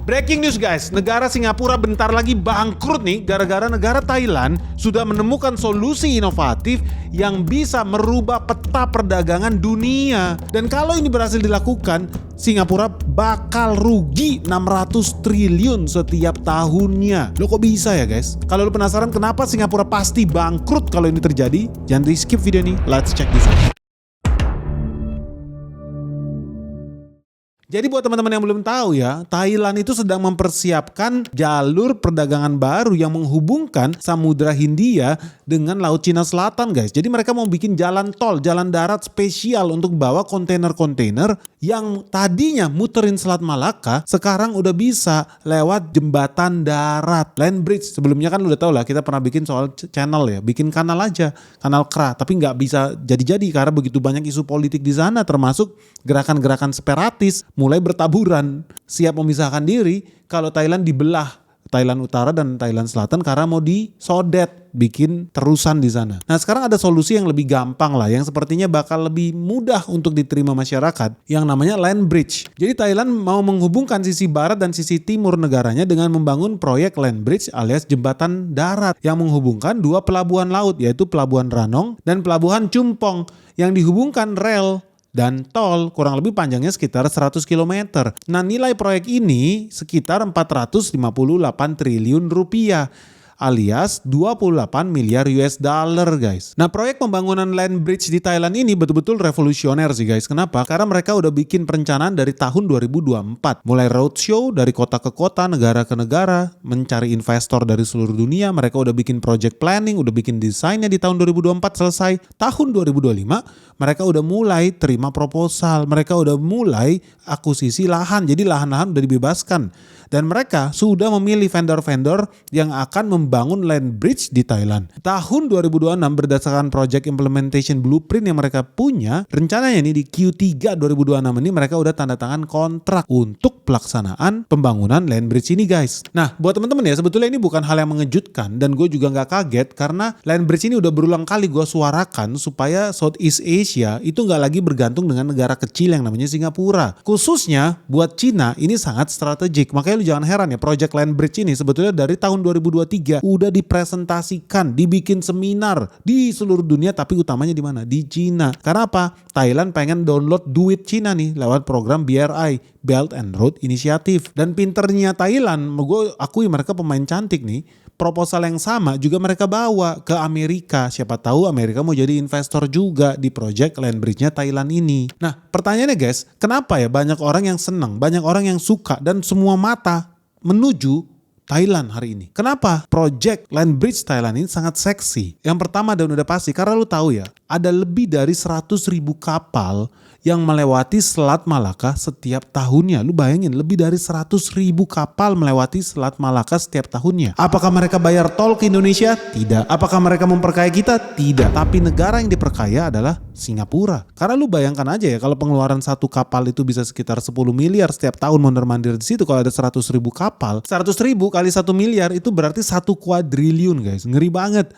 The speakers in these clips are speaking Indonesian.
Breaking news guys, negara Singapura bentar lagi bangkrut nih gara-gara negara Thailand sudah menemukan solusi inovatif yang bisa merubah peta perdagangan dunia. Dan kalau ini berhasil dilakukan, Singapura bakal rugi 600 triliun setiap tahunnya. Loh kok bisa ya guys? Kalau lo penasaran kenapa Singapura pasti bangkrut kalau ini terjadi, jangan di skip video ini, let's check this out. Jadi buat teman-teman yang belum tahu ya, Thailand itu sedang mempersiapkan jalur perdagangan baru yang menghubungkan Samudra Hindia dengan Laut Cina Selatan guys. Jadi mereka mau bikin jalan tol, jalan darat spesial untuk bawa kontainer-kontainer yang tadinya muterin Selat Malaka, sekarang udah bisa lewat jembatan darat, land bridge. Sebelumnya kan udah tahu lah, kita pernah bikin soal channel ya, bikin kanal aja, kanal KRA, tapi nggak bisa jadi-jadi karena begitu banyak isu politik di sana, termasuk gerakan-gerakan separatis mulai bertaburan, siap memisahkan diri kalau Thailand dibelah, Thailand Utara dan Thailand Selatan karena mau disodet, bikin terusan di sana. Nah sekarang ada solusi yang lebih gampang lah, yang sepertinya bakal lebih mudah untuk diterima masyarakat, yang namanya land bridge. Jadi Thailand mau menghubungkan sisi barat dan sisi timur negaranya dengan membangun proyek land bridge alias jembatan darat yang menghubungkan dua pelabuhan laut, yaitu Pelabuhan Ranong dan Pelabuhan Chumpong, yang dihubungkan rel dan tol kurang lebih panjangnya sekitar 100 km. Nah nilai proyek ini sekitar 458 triliun rupiah alias 28 miliar US dollar guys. Nah proyek pembangunan land bridge di Thailand ini betul-betul revolusioner sih guys. Kenapa? Karena mereka udah bikin perencanaan dari tahun 2024. Mulai roadshow dari kota ke kota, negara ke negara, mencari investor dari seluruh dunia. Mereka udah bikin project planning, udah bikin desainnya di tahun 2024 selesai. Tahun 2025 mereka udah mulai terima proposal. Mereka udah mulai akuisisi lahan. Jadi lahan-lahan udah dibebaskan. Dan mereka sudah memilih vendor-vendor yang akan membangun land bridge di Thailand. Tahun 2026 berdasarkan project implementation blueprint yang mereka punya, rencananya nih di Q3 2026 ini mereka udah tanda tangan kontrak untuk pelaksanaan pembangunan land bridge ini guys. Nah buat teman-teman ya, sebetulnya ini bukan hal yang mengejutkan dan gue juga gak kaget karena land bridge ini udah berulang kali gue suarakan supaya Southeast Asia itu gak lagi bergantung dengan negara kecil yang namanya Singapura. Khususnya buat Cina ini sangat strategik. Makanya lu jangan heran ya, project land bridge ini sebetulnya dari tahun 2023 udah dipresentasikan, dibikin seminar di seluruh dunia, tapi utamanya di mana? Di Cina. Karena apa? Thailand pengen download duit Cina nih lewat program BRI, Belt and Road Initiative. Dan pinternya Thailand, gue akui mereka pemain cantik nih. Proposal yang sama juga mereka bawa ke Amerika. Siapa tahu Amerika mau jadi investor juga di project land bridge-nya Thailand ini. Nah pertanyaannya guys, kenapa ya banyak orang yang senang, banyak orang yang suka dan semua mata menuju Thailand hari ini? Kenapa project land bridge Thailand ini sangat seksi? Yang pertama dan udah pasti karena lu tahu ya, ada lebih dari 100.000 kapal yang melewati Selat Malaka setiap tahunnya. Lu bayangin, lebih dari 100.000 kapal melewati Selat Malaka setiap tahunnya. Apakah mereka bayar tol ke Indonesia? Tidak. Apakah mereka memperkaya kita? Tidak. Tapi negara yang diperkaya adalah Singapura. Karena lu bayangkan aja ya, kalau pengeluaran satu kapal itu bisa sekitar 10 miliar setiap tahun mondar-mandir di situ. Kalau ada 100.000 kapal, 100.000 kali 1 miliar itu berarti 1 kuadriliun guys. Ngeri banget.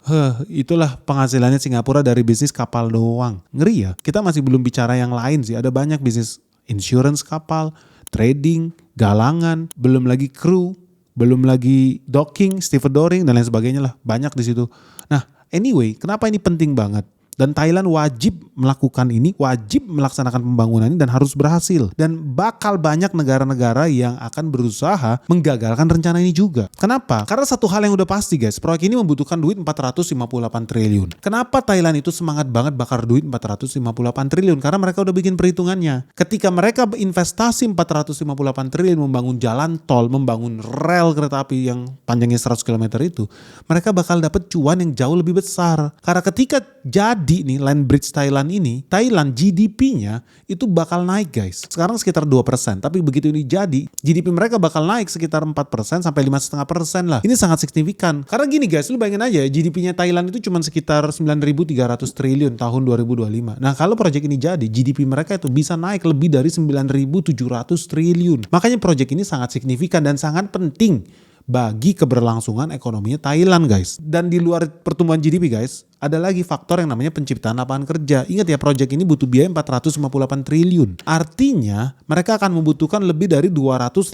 Itulah penghasilannya Singapura dari bisnis kapal doang. Ngeri ya. Kita masih belum bicara yang lain sih. Ada banyak bisnis insurance kapal, trading, galangan, belum lagi kru, belum lagi docking, stevedoring dan lain sebagainya lah. Banyak di situ. Nah, anyway, kenapa ini penting banget? Dan Thailand wajib melakukan ini, wajib melaksanakan pembangunan ini dan harus berhasil. Dan bakal banyak negara-negara yang akan berusaha menggagalkan rencana ini juga. Kenapa? Karena satu hal yang udah pasti guys, proyek ini membutuhkan duit 458 triliun. Kenapa Thailand itu semangat banget bakar duit 458 triliun? Karena mereka udah bikin perhitungannya. Ketika mereka investasi 458 triliun membangun jalan tol, membangun rel kereta api yang panjangnya 100 km itu, mereka bakal dapat cuan yang jauh lebih besar. Karena ketika jadi nih land bridge Thailand ini, Thailand GDP-nya itu bakal naik guys. Sekarang sekitar 2%, tapi begitu ini jadi, GDP mereka bakal naik sekitar 4% sampai 5,5% lah. Ini sangat signifikan. Karena gini guys, lu bayangin aja GDP-nya Thailand itu cuma sekitar 9.300 triliun tahun 2025. Nah kalau proyek ini jadi, GDP mereka itu bisa naik lebih dari 9.700 triliun. Makanya proyek ini sangat signifikan dan sangat penting bagi keberlangsungan ekonominya Thailand guys. Dan di luar pertumbuhan GDP guys, ada lagi faktor yang namanya penciptaan lapangan kerja. Ingat ya, proyek ini butuh biaya 458 triliun. Artinya mereka akan membutuhkan lebih dari 280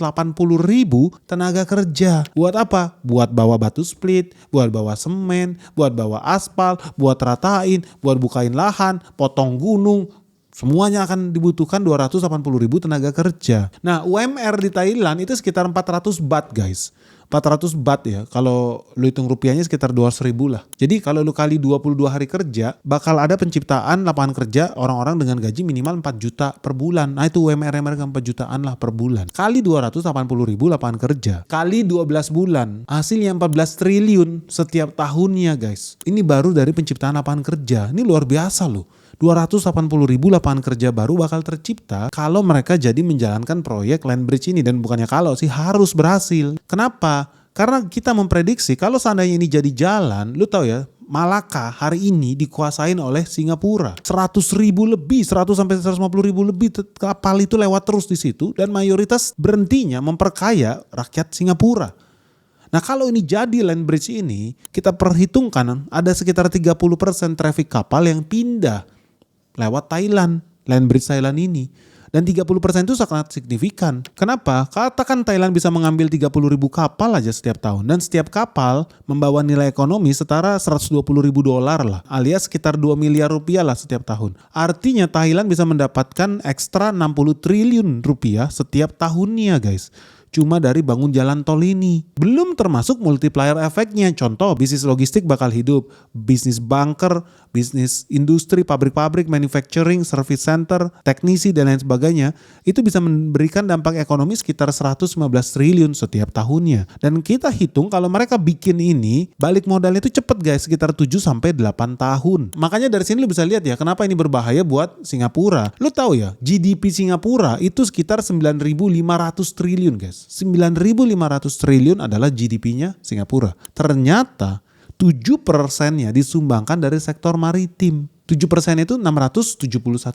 ribu tenaga kerja. Buat apa? Buat bawa batu split, buat bawa semen, buat bawa aspal, buat ratain, buat bukain lahan, potong gunung. Semuanya akan dibutuhkan 280 ribu tenaga kerja. Nah, UMR di Thailand itu sekitar 400 baht guys. 400 baht ya, kalau lu hitung rupiahnya sekitar 200 ribu lah. Jadi kalau lu kali 22 hari kerja, bakal ada penciptaan lapangan kerja orang-orang dengan gaji minimal 4 juta per bulan. Nah itu UMR mereka 4 jutaan lah per bulan. Kali 280 ribu lapangan kerja. Kali 12 bulan, hasilnya 14 triliun setiap tahunnya guys. Ini baru dari penciptaan lapangan kerja. Ini luar biasa loh. 280 ribu lapangan kerja baru bakal tercipta kalau mereka jadi menjalankan proyek Land Bridge ini. Dan bukannya kalau sih, harus berhasil. Kenapa? Karena kita memprediksi kalau seandainya ini jadi jalan, lu tahu ya, Malaka hari ini dikuasain oleh Singapura. 100 ribu lebih, 100 sampai 150 ribu lebih kapal itu lewat terus di situ, dan mayoritas berhentinya memperkaya rakyat Singapura. Nah kalau ini jadi Land Bridge ini, kita perhitungkan ada sekitar 30% traffic kapal yang pindah lewat Thailand, Land Bridge Thailand ini. Dan 30% itu sangat signifikan. Kenapa? Katakan Thailand bisa mengambil 30 ribu kapal aja setiap tahun. Dan setiap kapal membawa nilai ekonomi setara 120 ribu dolar lah. Alias sekitar 2 miliar rupiah lah setiap tahun. Artinya Thailand bisa mendapatkan ekstra 60 triliun rupiah setiap tahunnya guys. Cuma dari bangun jalan tol ini. Belum termasuk multiplier efeknya. Contoh, bisnis logistik bakal hidup. Bisnis bunker, bisnis industri, pabrik-pabrik, manufacturing, service center, teknisi, dan lain sebagainya. Itu bisa memberikan dampak ekonomi sekitar 115 triliun setiap tahunnya. Dan kita hitung kalau mereka bikin ini, balik modalnya itu cepet guys. Sekitar 7-8 tahun. Makanya dari sini lu bisa lihat ya, kenapa ini berbahaya buat Singapura. Lu tahu ya, GDP Singapura itu sekitar 9.500 triliun guys. 9.500 triliun adalah GDP-nya Singapura. Ternyata 7%-nya disumbangkan dari sektor maritim. 7% itu 671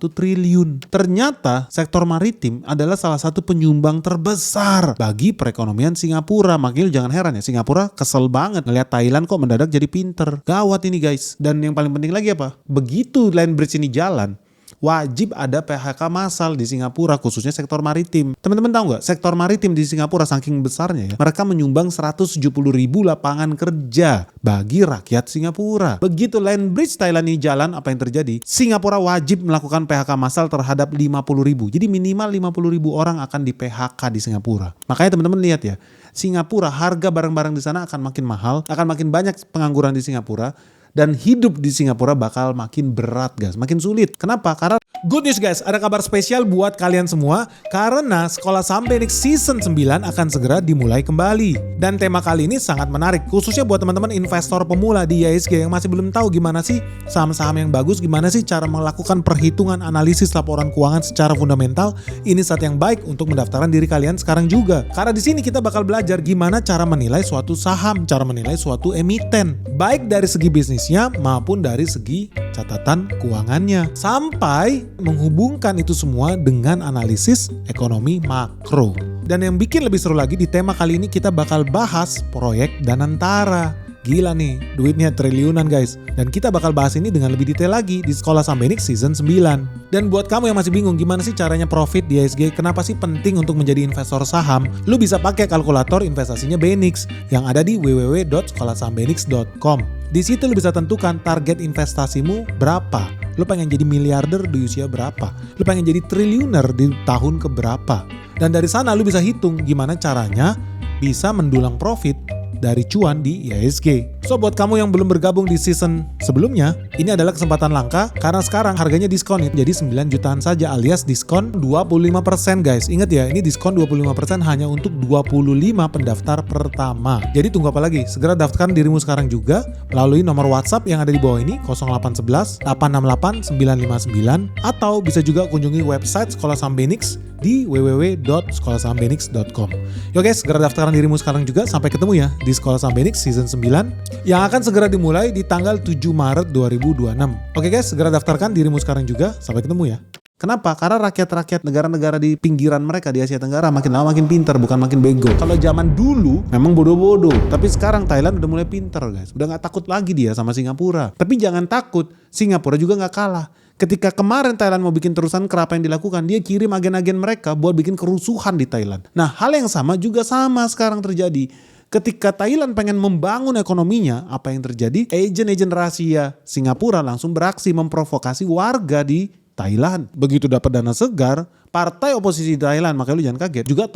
triliun. Ternyata sektor maritim adalah salah satu penyumbang terbesar bagi perekonomian Singapura. Makanya jangan heran ya, Singapura kesel banget ngeliat Thailand kok mendadak jadi pinter. Gawat ini guys. Dan yang paling penting lagi apa? Begitu Land Bridge ini jalan, wajib ada PHK massal di Singapura, khususnya sektor maritim. Teman-teman tahu nggak, sektor maritim di Singapura saking besarnya ya, mereka menyumbang 170 ribu lapangan kerja bagi rakyat Singapura. Begitu Land Bridge Thailand ini jalan, apa yang terjadi? Singapura wajib melakukan PHK massal terhadap 50 ribu. Jadi minimal 50 ribu orang akan di PHK di Singapura. Makanya teman-teman lihat ya, Singapura harga barang-barang di sana akan makin mahal, akan makin banyak pengangguran di Singapura. Dan hidup di Singapura bakal makin berat guys, makin sulit. Kenapa? Karena good news guys, ada kabar spesial buat kalian semua. Karena Sekolah Saham Benix Season 9 akan segera dimulai kembali. Dan tema kali ini sangat menarik, khususnya buat teman-teman investor pemula di IHSG yang masih belum tahu gimana sih saham-saham yang bagus, gimana sih cara melakukan perhitungan analisis laporan keuangan secara fundamental. Ini saat yang baik untuk mendaftarkan diri kalian sekarang juga. Karena di sini kita bakal belajar gimana cara menilai suatu saham, cara menilai suatu emiten, baik dari segi bisnis maupun dari segi catatan keuangannya, sampai menghubungkan itu semua dengan analisis ekonomi makro. Dan yang bikin lebih seru lagi, di tema kali ini kita bakal bahas proyek Danantara. Gila nih, duitnya triliunan guys. Dan kita bakal bahas ini dengan lebih detail lagi di Sekolah Saham Benix Season 9. Dan buat kamu yang masih bingung gimana sih caranya profit di IHSG, kenapa sih penting untuk menjadi investor saham, lu bisa pakai kalkulator investasinya Benix yang ada di www.sekolahsahambenix.com. Di situ lu bisa tentukan target investasimu berapa. Lu pengen jadi miliarder di usia berapa? Lu pengen jadi triliuner di tahun keberapa? Dan dari sana lu bisa hitung gimana caranya bisa mendulang profit dari cuan di IHSG. So buat kamu yang belum bergabung di season sebelumnya, ini adalah kesempatan langka karena sekarang harganya diskon jadi 9 jutaan saja, alias diskon 25% guys. Ingat ya, ini diskon 25% hanya untuk 25 pendaftar pertama. Jadi tunggu apa lagi? Segera daftarkan dirimu sekarang juga melalui nomor WhatsApp yang ada di bawah ini 0811 868 959, atau bisa juga kunjungi website Sekolah Saham Benix di www.sekolahsahambenix.com. Yo guys, segera daftarkan dirimu sekarang juga. Sampai ketemu ya di Sekolah Saham Benix Season 9 yang akan segera dimulai di tanggal 7 Maret 2026. Oke guys, segera daftarkan dirimu sekarang juga. Sampai ketemu ya. Kenapa? Karena rakyat-rakyat negara-negara di pinggiran mereka di Asia Tenggara makin lama makin pintar, bukan makin bego. Kalau zaman dulu memang bodoh-bodoh, tapi sekarang Thailand udah mulai pintar guys. Udah gak takut lagi dia sama Singapura. Tapi jangan takut, Singapura juga gak kalah. Ketika kemarin Thailand mau bikin terusan kerap yang dilakukan, dia kirim agen-agen mereka buat bikin kerusuhan di Thailand. Nah hal yang sama juga sama sekarang terjadi. Ketika Thailand pengen membangun ekonominya, apa yang terjadi? Agen-agen rahasia Singapura langsung beraksi memprovokasi warga di Thailand. Begitu dapat dana segar, partai oposisi di Thailand, makanya lu jangan kaget, juga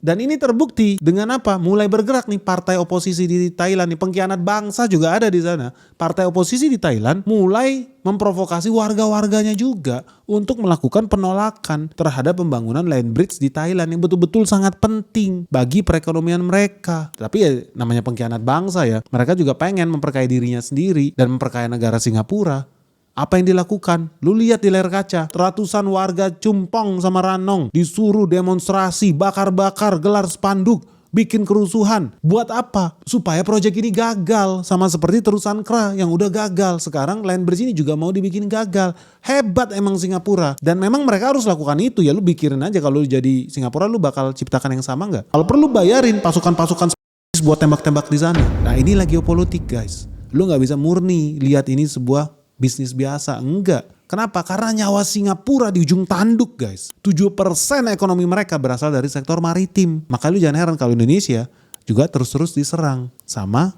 Dan ini terbukti dengan apa? Mulai bergerak nih partai oposisi di Thailand nih, pengkhianat bangsa juga ada di sana. Partai oposisi di Thailand mulai memprovokasi warga-warganya juga untuk melakukan penolakan terhadap pembangunan land bridge di Thailand yang betul-betul sangat penting bagi perekonomian mereka. Tapi ya namanya pengkhianat bangsa ya, mereka juga pengen memperkaya dirinya sendiri dan memperkaya negara Singapura. Apa yang dilakukan? Lu lihat di layar kaca, ratusan warga Chumpong sama Ranong disuruh demonstrasi, bakar-bakar, gelar spanduk, bikin kerusuhan. Buat apa? Supaya proyek ini gagal, sama seperti terusan Kra yang udah gagal. Sekarang land bridge ini juga mau dibikin gagal. Hebat emang Singapura. Dan memang mereka harus lakukan itu ya. Lu pikirin aja kalau lu jadi Singapura lu bakal ciptakan yang sama nggak? Kalau perlu bayarin pasukan-pasukan buat tembak-tembak di sana. Nah inilah geopolitik guys. Lu nggak bisa murni lihat ini sebuah bisnis biasa, enggak. Kenapa? Karena nyawa Singapura di ujung tanduk guys. 7% ekonomi mereka berasal dari sektor maritim. Maka lu jangan heran kalau Indonesia juga terus-terus diserang sama.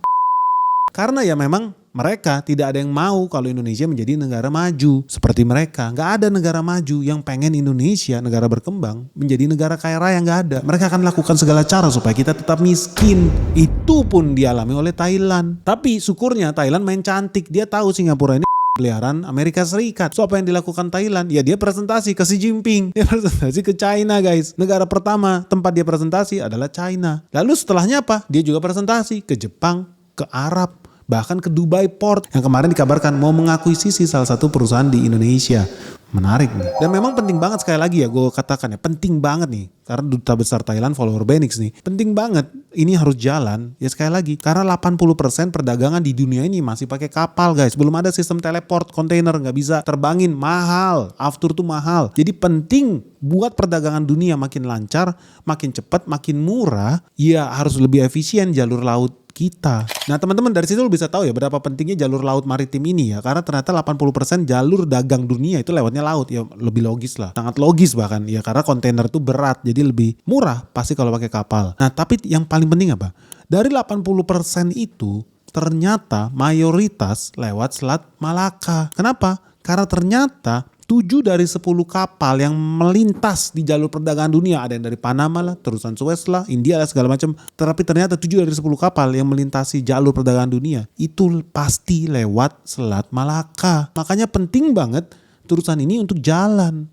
Karena ya memang mereka tidak ada yang mau kalau Indonesia menjadi negara maju. Seperti mereka, gak ada negara maju yang pengen Indonesia, negara berkembang, menjadi negara kaya raya, gak ada. Mereka akan lakukan segala cara supaya kita tetap miskin. Itu pun dialami oleh Thailand. Tapi syukurnya Thailand main cantik. Dia tahu Singapura ini peliharaan Amerika Serikat. So apa yang dilakukan Thailand? Ya dia presentasi ke Xi Jinping. Dia presentasi ke China guys. Negara pertama tempat dia presentasi adalah China. Lalu setelahnya apa? Dia juga presentasi ke Jepang, ke Arab, bahkan ke Dubai Port yang kemarin dikabarkan mau mengakuisisi salah satu perusahaan di Indonesia. Menarik nih. Dan memang penting banget sekali lagi ya gue katakan ya. Penting banget nih. Karena Duta Besar Thailand follower Benix nih. Penting banget. Ini harus jalan. Ya sekali lagi. Karena 80% perdagangan di dunia ini masih pakai kapal guys. Belum ada sistem teleport. Kontainer gak bisa terbangin. Mahal. Aftur tuh mahal. Jadi penting buat perdagangan dunia makin lancar. Makin cepat. Makin murah. Ya harus lebih efisien jalur laut kita. Nah teman-teman dari situ lu bisa tahu ya berapa pentingnya jalur laut maritim ini ya. Karena ternyata 80% jalur dagang dunia itu lewatnya laut. Ya lebih logis lah. Sangat logis bahkan. Ya karena kontainer itu berat. Jadi lebih murah pasti kalau pakai kapal. Nah tapi yang paling penting apa? Dari 80% itu ternyata mayoritas lewat Selat Malaka. Kenapa? Karena ternyata 7 dari 10 kapal yang melintas di jalur perdagangan dunia, ada yang dari Panama lah, terusan Suez lah, India lah segala macam. Tapi ternyata 7 dari 10 kapal yang melintasi jalur perdagangan dunia itu pasti lewat Selat Malaka. Makanya penting banget terusan ini untuk jalan.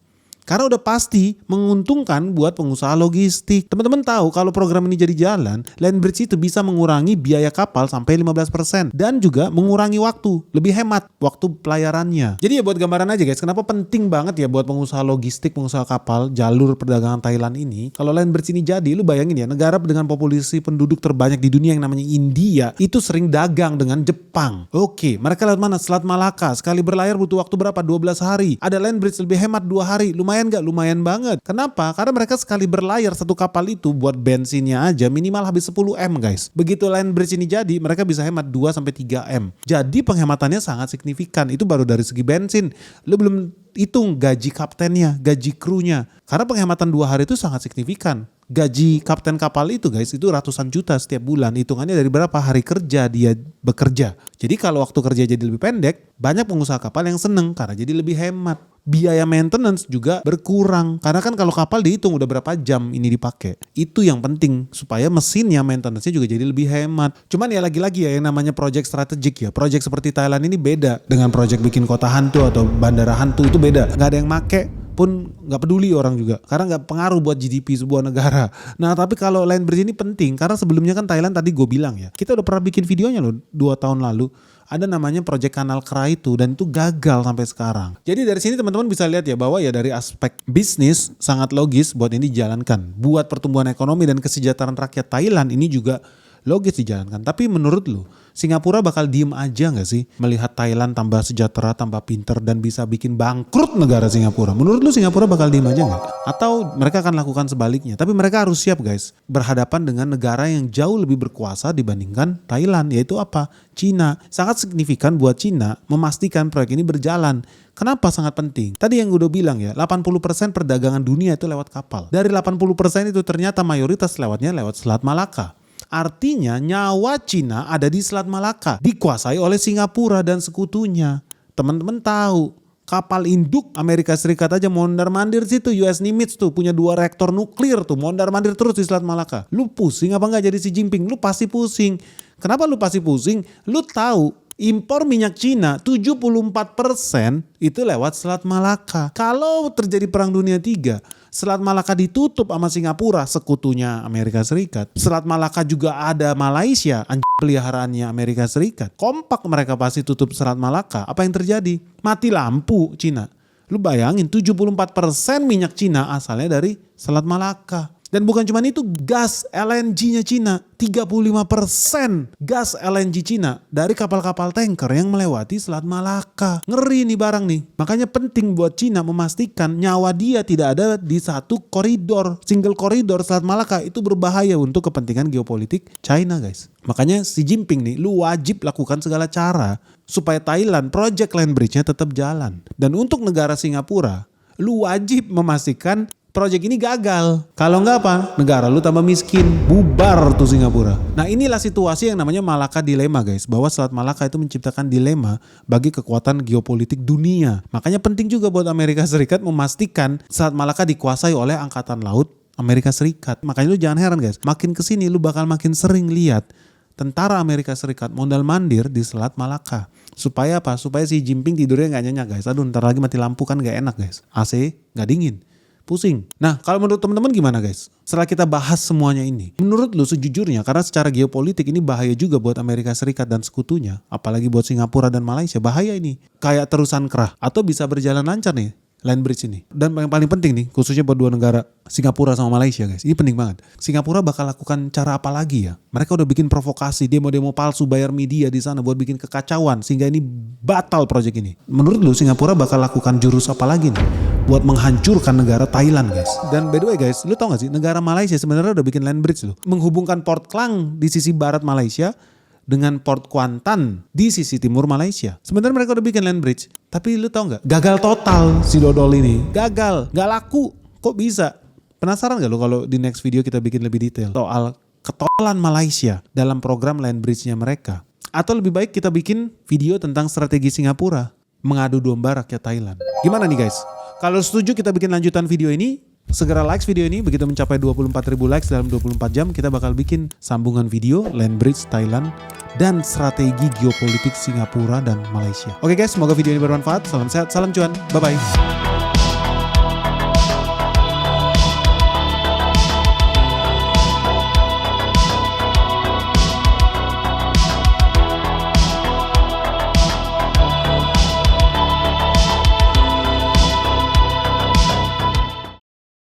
Karena udah pasti menguntungkan buat pengusaha logistik. Teman-teman tahu kalau program ini jadi jalan, land bridge itu bisa mengurangi biaya kapal sampai 15% dan juga mengurangi waktu, lebih hemat waktu pelayarannya. Jadi ya buat gambaran aja guys, kenapa penting banget ya buat pengusaha logistik, pengusaha kapal, jalur perdagangan Thailand ini. Kalau land bridge ini jadi, lu bayangin ya, negara dengan populasi penduduk terbanyak di dunia yang namanya India itu sering dagang dengan Jepang. Oke, mereka lewat mana? Selat Malaka. Sekali berlayar butuh waktu berapa? 12 hari. Ada land bridge lebih hemat 2 hari. Lumayan gak? Lumayan banget. Kenapa? Karena mereka sekali berlayar satu kapal itu buat bensinnya aja minimal habis 10 M guys. Begitu land bridge ini jadi, mereka bisa hemat 2-3 M. Jadi penghematannya sangat signifikan. Itu baru dari segi bensin. Lu belum hitung gaji kaptennya, gaji krunya. Karena penghematan 2 hari itu sangat signifikan. Gaji kapten kapal itu guys itu ratusan juta setiap bulan. Hitungannya dari berapa hari kerja dia bekerja. Jadi kalau waktu kerja jadi lebih pendek, banyak pengusaha kapal yang seneng karena jadi lebih hemat. Biaya maintenance juga berkurang. Karena kan kalau kapal dihitung udah berapa jam ini dipakai. Itu yang penting supaya mesinnya maintenance-nya juga jadi lebih hemat. Cuman ya lagi-lagi ya yang namanya project strategik ya. Project seperti Thailand ini beda dengan project bikin kota hantu atau bandara hantu, itu beda. Gak ada yang make pun gak peduli orang juga karena gak pengaruh buat GDP sebuah negara. Nah tapi kalau land bridge ini penting karena sebelumnya kan Thailand tadi gue bilang ya, kita udah pernah bikin videonya loh 2 tahun lalu. Ada namanya Project Kanal Kra itu dan itu gagal sampai sekarang. Jadi dari sini teman-teman bisa lihat ya bahwa ya dari aspek bisnis sangat logis buat ini dijalankan. Buat pertumbuhan ekonomi dan kesejahteraan rakyat Thailand ini juga logis dijalankan. Tapi menurut lu, Singapura bakal diem aja gak sih melihat Thailand tambah sejahtera, tambah pinter dan bisa bikin bangkrut negara Singapura? Menurut lu Singapura bakal diem aja gak? Atau mereka akan lakukan sebaliknya? Tapi mereka harus siap guys, berhadapan dengan negara yang jauh lebih berkuasa dibandingkan Thailand, yaitu apa? Cina. Sangat signifikan buat Cina memastikan proyek ini berjalan. Kenapa sangat penting? Tadi yang gue udah bilang ya, 80% perdagangan dunia itu lewat kapal. Dari 80% itu ternyata mayoritas lewatnya lewat Selat Malaka. Artinya nyawa Cina ada di Selat Malaka, dikuasai oleh Singapura dan sekutunya. Teman-teman tahu, kapal induk Amerika Serikat aja mondar-mandir situ, US Nimitz tuh punya 2 reaktor nuklir tuh, mondar-mandir terus di Selat Malaka. Lu pusing apa nggak jadi Xi Jinping? Lu pasti pusing. Kenapa lu pasti pusing? Lu tahu impor minyak Cina 74% itu lewat Selat Malaka. Kalau terjadi perang dunia 3, Selat Malaka ditutup sama Singapura, sekutunya Amerika Serikat. Selat Malaka juga ada Malaysia, anjing peliharaannya Amerika Serikat. Kompak mereka pasti tutup Selat Malaka. Apa yang terjadi? Mati lampu Cina. Lu bayangin 74% minyak Cina asalnya dari Selat Malaka. Dan bukan cuma itu, gas LNG-nya Cina, 35% gas LNG Cina dari kapal-kapal tanker yang melewati Selat Malaka. Ngeri nih barang nih. Makanya penting buat Cina memastikan nyawa dia tidak ada di satu koridor. Single koridor Selat Malaka itu berbahaya untuk kepentingan geopolitik China guys. Makanya Xi Jinping nih, lu wajib lakukan segala cara supaya Thailand project land bridge-nya tetap jalan. Dan untuk negara Singapura, lu wajib memastikan proyek ini gagal. Kalau enggak apa? Negara lu tambah miskin. Bubar tuh Singapura. Nah inilah situasi yang namanya Malaka Dilema guys. Bahwa Selat Malaka itu menciptakan dilema bagi kekuatan geopolitik dunia. Makanya penting juga buat Amerika Serikat memastikan Selat Malaka dikuasai oleh Angkatan Laut Amerika Serikat. Makanya lu jangan heran guys. Makin kesini lu bakal makin sering lihat tentara Amerika Serikat mondar-mandir di Selat Malaka. Supaya apa? Supaya Xi Jinping tidurnya gak nyenyak guys. Aduh ntar lagi mati lampu kan gak enak guys. AC gak dingin. Pusing. Nah kalau menurut teman-teman gimana guys? Setelah kita bahas semuanya ini, menurut lu sejujurnya karena secara geopolitik ini bahaya juga buat Amerika Serikat dan sekutunya, apalagi buat Singapura dan Malaysia, bahaya ini. Kayak terusan kerah atau bisa berjalan lancar nih land bridge ini. Dan yang paling penting nih, khususnya buat 2 negara, Singapura sama Malaysia guys. Ini penting banget. Singapura bakal lakukan cara apa lagi ya? Mereka udah bikin provokasi, demo-demo palsu, bayar media di sana buat bikin kekacauan sehingga ini batal proyek ini. Menurut lu Singapura bakal lakukan jurus apa lagi nih buat menghancurkan negara Thailand guys? Dan by the way guys, lu tau gak sih negara Malaysia sebenarnya udah bikin land bridge loh, menghubungkan Port Klang di sisi barat Malaysia dengan Port Kuantan di sisi timur Malaysia. Sebenarnya mereka udah bikin land bridge, tapi lu tau gak? Gagal total si dodol ini. Gagal, gak laku. Kok bisa? Penasaran gak lu kalau di next video kita bikin lebih detail soal ketolan Malaysia dalam program land bridge-nya mereka? Atau lebih baik kita bikin video tentang strategi Singapura mengadu domba rakyat Thailand. Gimana nih guys? Kalau setuju kita bikin lanjutan video ini, segera like video ini. Begitu mencapai 24.000 likes dalam 24 jam, kita bakal bikin sambungan video land bridge Thailand dan strategi geopolitik Singapura dan Malaysia. Oke guys, semoga video ini bermanfaat. Salam sehat, salam cuan. Bye-bye.